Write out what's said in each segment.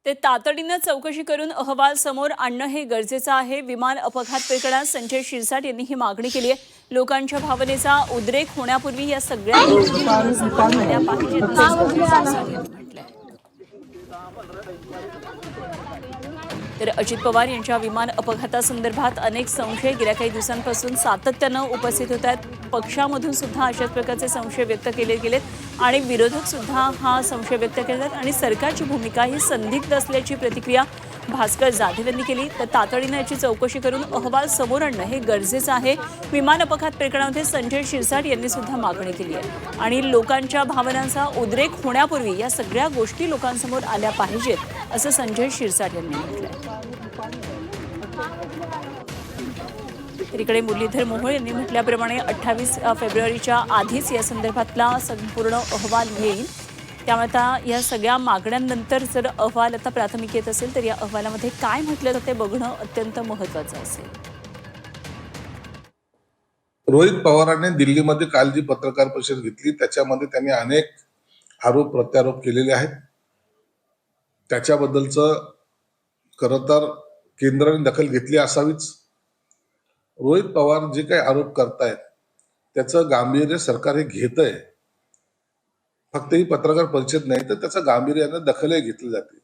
ते तातडीनं चौकशी करून अहवाल समोर आणणं हे गरजेचं आहे. विमान अपघात प्रकरणात संजय शिरसाट यांनी ही मागणी केली आहे. लोकांच्या भावनेचा उद्रेक होण्यापूर्वी या सगळ्या गोष्टी लोकांसमोर आल्या पाहिजेत असं संजय शिरसाट यांनी म्हटलंय. तर अजित पवार यांच्या विमान अपघातासंदर्भात अनेक संशय गेल्या काही दिवसांपासून सातत्यानं उपस्थित होत आहेत. पक्षामधून सुद्धा अशाच प्रकारचे संशय व्यक्त केले गेलेत आणि विरोधक सुद्धा हा संशय व्यक्त करतात आणि सरकारची भूमिका ही संदिग्ध असल्याची प्रतिक्रिया भास्कर जाधव यांनी केली. तर तातडीनं याची चौकशी करून अहवाल समोर आणणं हे गरजेचं आहे. विमान अपघात प्रकरणामध्ये संजय शिरसाट यांनी सुद्धा मागणी केली आहे आणि लोकांच्या भावनांचा उद्रेक होण्यापूर्वी या सगळ्या गोष्टी लोकांसमोर आल्या पाहिजेत असं संजय शिरसाट यांनी म्हटलंय. तर इकडे मुरलीधर मोहोळ यांनी म्हटल्याप्रमाणे 28 फेब्रुवारीच्या आधीच या संदर्भातला संपूर्ण अहवाल येईल. त्यामुळे आता या सगळ्या मागण्यांनंतर जर अहवाल आता प्राथमिक येत असेल तर या अहवालामध्ये काय म्हटलं जातं ते बघणं अत्यंत महत्त्वाचं असेल. रोहित पवारांनी दिल्लीमध्ये काल जी पत्रकार परिषद घेतली त्याच्यामध्ये त्यांनी अनेक आरोप प्रत्यारोप केलेले आहेत. त्याच्याबद्दलचं खरं तर केंद्राने दखल घेतली असावीच. रोहित पवार जे काही आरोप करतायत त्याचं गांभीर्य सरकार हे घेतंय. फक्त ही पत्रकार परिषद नाही तर त्याचं गांभीर्याने दखलही घेतली जाते.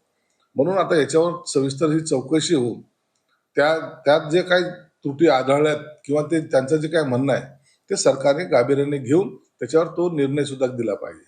म्हणून आता याच्यावर सविस्तर ही चौकशी होऊन त्यात जे काही त्रुटी आढळल्यात किंवा ते त्यांचं जे काही म्हणणं आहे ते सरकारने गांभीर्याने घेऊन त्याच्यावर तो निर्णय सुद्धा दिला पाहिजे.